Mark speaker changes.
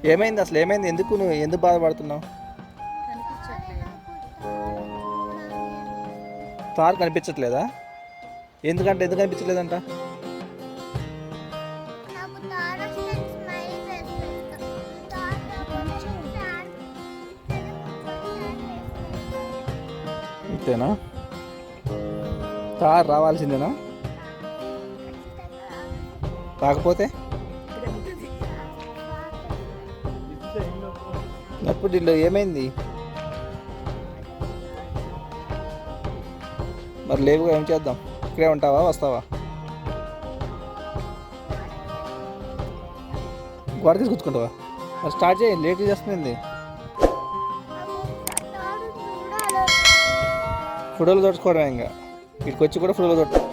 Speaker 1: ఏమైంది అసలు? ఏమైంది? నువ్వు ఎందుకు బాధపడుతున్నావు? తారు కనిపించట్లేదా? ఎందుకు కనిపించలేదంట? అంతేనా? తారు రావాల్సిందేనా? రాకపోతే ఎప్పుడు ఇల్లు ఏమైంది? మరి లేవుగా ఏం చేద్దాం? ఇక్కడే ఉంటావా, వస్తావా? గోడకి కూర్చుకుంటావా? మరి స్టార్ట్ చేయి, లేట్ చేస్తుంది. ఫోటోలు తోడుకోవడం ఇంకా ఇక్కడికి వచ్చి కూడా ఫోటోలు తోడు.